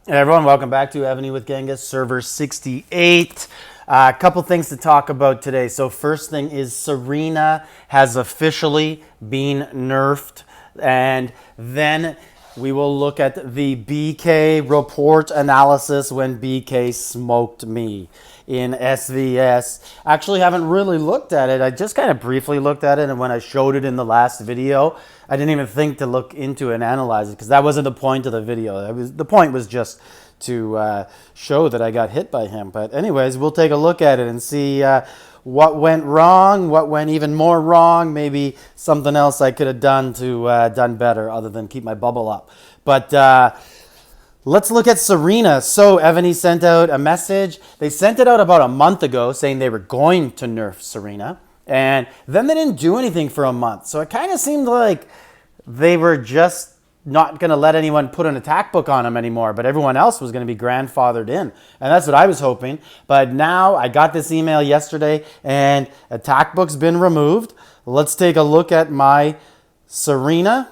Hey everyone, welcome back to Evony with Genghis, server 68. A couple things to talk about today. So first thing is Surena has officially been nerfed, and then we will look at the BK report analysis when BK smoked me in SVS. Actually haven't really looked at it. I just kind of briefly looked at it, and when I showed it in the last video, I didn't even think to look into it and analyze it because that wasn't the point of the video. The point was just to show that I got hit by him. But anyways, we'll take a look at it and see what went wrong, what went even more wrong, maybe something else I could have done to done better other than keep my bubble up. But let's look at Surena. So Evony sent out a message. They sent it out about a month ago saying they were going to nerf Surena. And then they didn't do anything for a month. So it kind of seemed like they were just not going to let anyone put an attack book on him anymore, but everyone else was going to be grandfathered in. And that's what I was hoping. But now I got this email yesterday and attack book's been removed. Let's take a look at my Surena.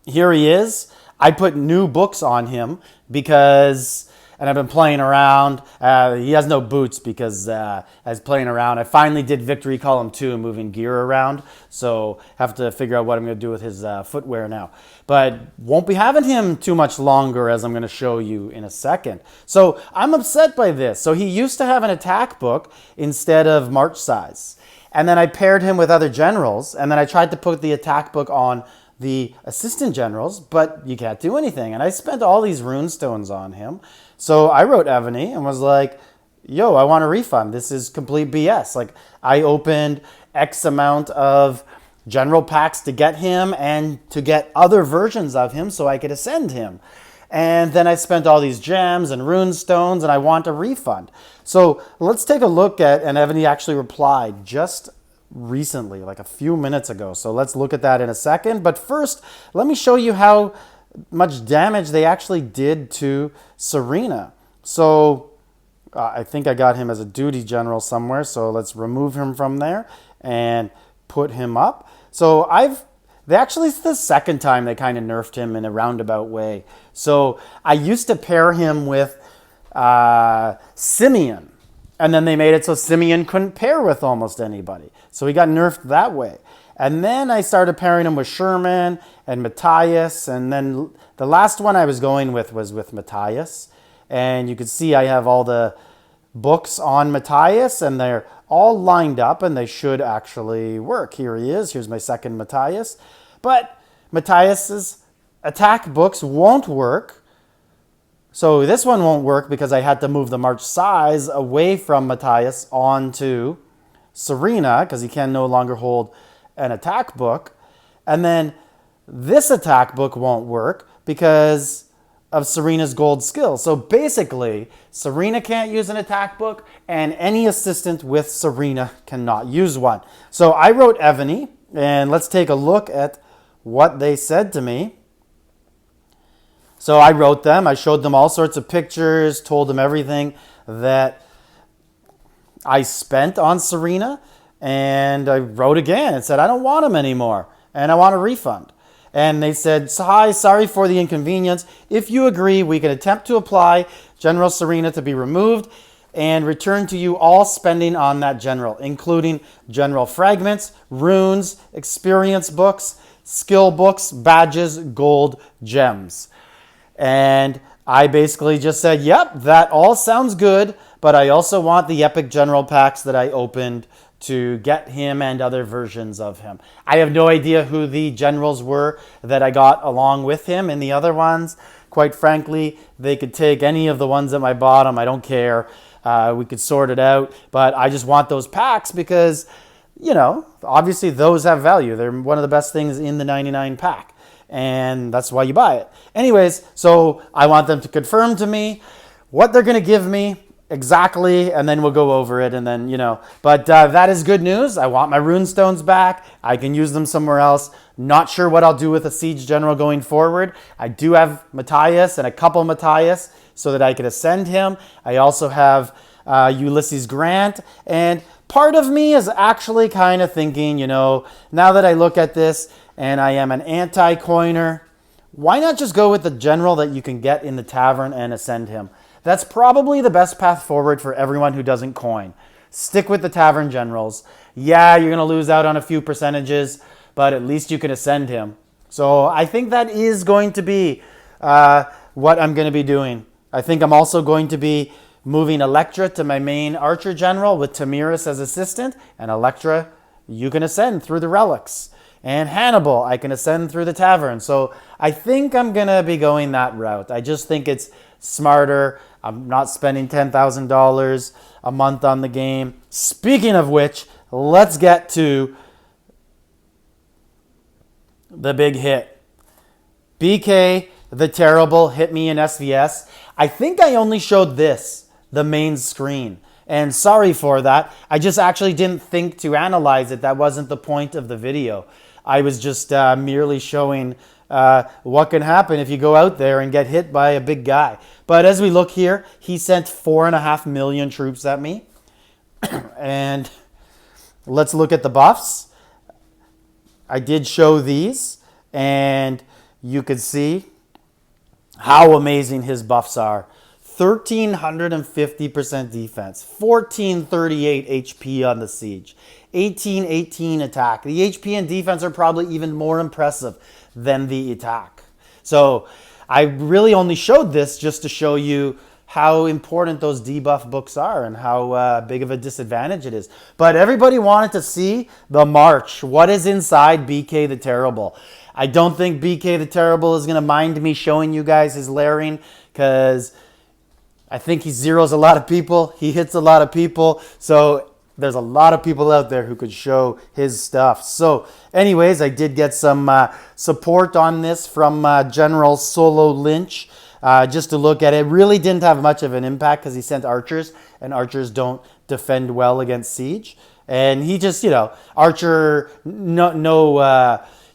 Here he is. I put new books on him because, and I've been playing around. He has no boots because I was playing around. I finally did Victory Column 2, moving gear around. So have to figure out what I'm going to do with his footwear now. But won't be having him too much longer, as I'm going to show you in a second. So I'm upset by this. So he used to have an attack book instead of March size. And then I paired him with other generals. And then I tried to put the attack book on the assistant generals, but you can't do anything. And I spent all these rune stones on him. So I wrote Evony and was like, yo, I want a refund. This is complete BS. Like, I opened X amount of general packs to get him and to get other versions of him so I could ascend him. And then I spent all these gems and rune stones and I want a refund. So let's take a look at, and Evony actually replied just recently, like a few minutes ago. So let's look at that in a second. But first, let me show you how much damage they actually did to Surena. So I think I got him as a duty general somewhere. So let's remove him from there and put him up. So it's the second time they kind of nerfed him in a roundabout way. So I used to pair him with Simeon. And then they made it so Simeon couldn't pair with almost anybody. So he got nerfed that way. And then I started pairing him with Sherman and Matthias. And then the last one I was going with was with Matthias. And you can see I have all the books on Matthias. And they're all lined up. And they should actually work. Here he is. Here's my second Matthias. But Matthias's attack books won't work. So this one won't work because I had to move the March size away from Matthias onto Surena because he can no longer hold an attack book. And then this attack book won't work because of Surena's gold skill. So basically, Surena can't use an attack book and any assistant with Surena cannot use one. So I wrote Evony, and let's take a look at what they said to me. So I wrote them, I showed them all sorts of pictures, told them everything that I spent on Surena, and I wrote again and said, I don't want him anymore, and I want a refund. And they said, hi, sorry for the inconvenience. If you agree, we can attempt to apply General Surena to be removed and return to you all spending on that general, including general fragments, runes, experience books, skill books, badges, gold, gems. And I basically just said, yep, that all sounds good, but I also want the epic general packs that I opened to get him and other versions of him. I have no idea who the generals were that I got along with him in the other ones. Quite frankly, they could take any of the ones at my bottom. I don't care. We could sort it out, but I just want those packs because, you know, obviously those have value. They're one of the best things in the 99 pack. And that's why you buy it. Anyways, so I want them to confirm to me what they're going to give me exactly, and then we'll go over it, and then, you know. But that is good news. I want my rune stones back. I can use them somewhere else. Not sure what I'll do with a siege general going forward. I do have Matthias and a couple Matthias so that I could ascend him. I also have Ulysses Grant, and part of me is actually kind of thinking, you know, now that I look at this, and I am an anti-coiner, why not just go with the general that you can get in the tavern and ascend him? That's probably the best path forward for everyone who doesn't coin. Stick with the tavern generals. Yeah, you're going to lose out on a few percentages, but at least you can ascend him. So I think that is going to be what I'm going to be doing. I think I'm also going to be moving Electra to my main archer general with Tamiris as assistant, and Electra, you can ascend through the relics. And Hannibal, I can ascend through the tavern. So I think I'm going to be going that route. I just think it's smarter. I'm not spending $10,000 a month on the game. Speaking of which, let's get to the big hit. BK the Terrible hit me in SVS. I think I only showed this, the main screen. And sorry for that. I just actually didn't think to analyze it. That wasn't the point of the video. I was just merely showing what can happen if you go out there and get hit by a big guy. But as we look here, he sent 4.5 million troops at me. And let's look at the buffs. I did show these, and you could see how amazing his buffs are. 1,350% defense, 1,438 HP on the siege, 1,818 attack. The HP and defense are probably even more impressive than the attack. So I really only showed this just to show you how important those debuff books are and how big of a disadvantage it is. But everybody wanted to see the march. What is inside BK the Terrible? I don't think BK the Terrible is going to mind me showing you guys his layering, because I think he zeros a lot of people. He hits a lot of people. So there's a lot of people out there who could show his stuff. So anyways, I did get some support on this from General Solo Lynch. Just to look at it, really didn't have much of an impact because he sent archers, and archers don't defend well against siege. And he just, archer, no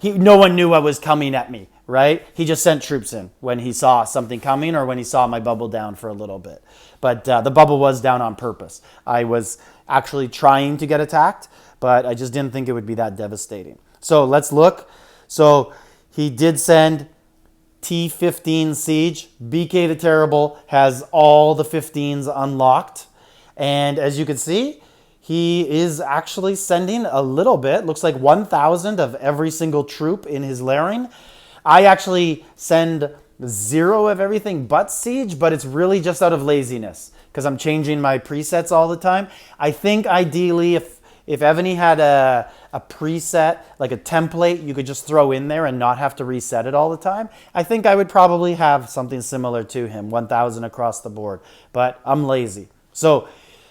one knew what was coming at me, right? He just sent troops in when he saw something coming or when he saw my bubble down for a little bit. But the bubble was down on purpose. I was actually trying to get attacked, but I just didn't think it would be that devastating. So let's look. So he did send T15 Siege. BK the Terrible has all the 15s unlocked. And as you can see, he is actually sending a little bit. Looks like 1,000 of every single troop in his layering. I actually send 0 of everything but Siege, but it's really just out of laziness because I'm changing my presets all the time. I think ideally if Evony had a preset, like a template you could just throw in there and not have to reset it all the time, I think I would probably have something similar to him, 1,000 across the board. But I'm lazy. So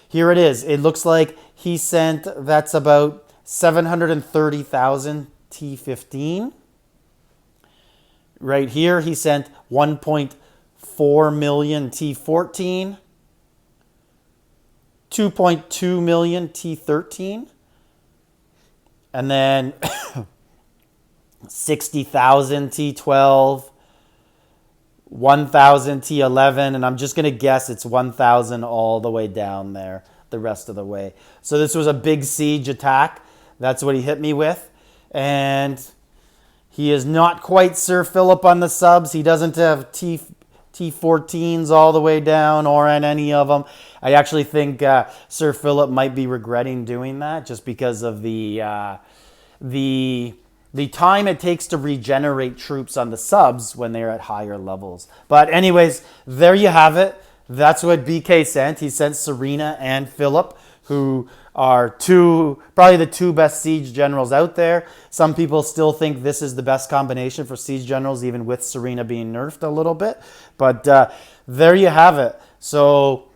here it is. It looks like he sent, that's about 730,000 T15. Right here, he sent 1.4 million T14, 2.2 million T13, and then 60,000 T12, 1,000 T11, and I'm just going to guess it's 1,000 all the way down there, the rest of the way. So this was a big siege attack. That's what he hit me with. And he is not quite Sir Philip on the subs. He doesn't have T14s all the way down or on any of them. I actually think Sir Philip might be regretting doing that just because of the time it takes to regenerate troops on the subs when they're at higher levels. But anyways, there you have it. That's what BK sent. He sent Surena and Philip, who are probably the two best siege generals out there. Some people still think this is the best combination for siege generals, even with Surena being nerfed a little bit. But there you have it. So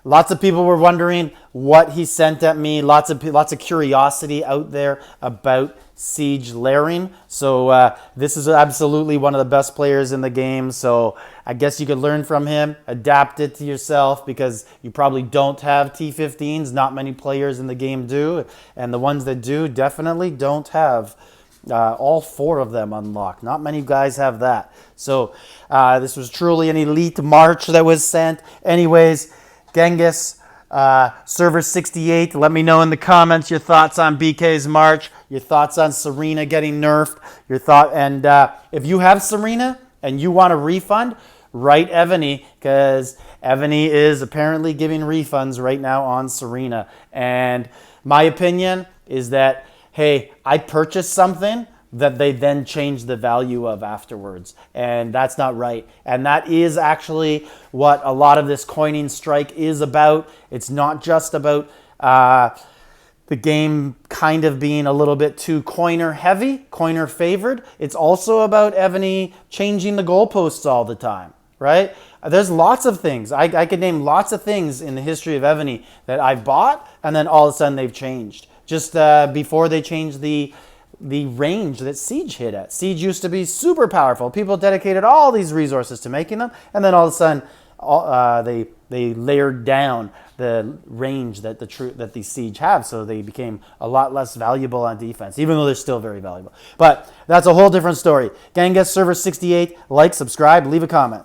lots of people were wondering what he sent at me. Lots of curiosity out there about siege layering. So this is absolutely one of the best players in the game. So I guess you could learn from him, adapt it to yourself, because you probably don't have T15s. Not many players in the game do. And the ones that do definitely don't have all 4 of them unlocked. Not many guys have that. So this was truly an elite march that was sent. Anyways, Genghis, Server 68, let me know in the comments your thoughts on BK's march, your thoughts on Surena getting nerfed, and if you have Surena, and you want a refund, write Evony, because Evony is apparently giving refunds right now on Surena. And my opinion is that, hey, I purchased something that they then change the value of afterwards. And that's not right. And that is actually what a lot of this coining strike is about. It's not just about the game kind of being a little bit too coiner heavy, coiner favored. It's also about Evony changing the goalposts all the time, right? There's lots of things. I could name lots of things in the history of Evony that I've bought, and then all of a sudden they've changed. Just before they changed the range that Siege hit at. Siege used to be super powerful. People dedicated all these resources to making them, and then all of a sudden they layered down the range that the Siege have, so they became a lot less valuable on defense, even though they're still very valuable. But that's a whole different story. Genghis Server 68, like, subscribe, leave a comment.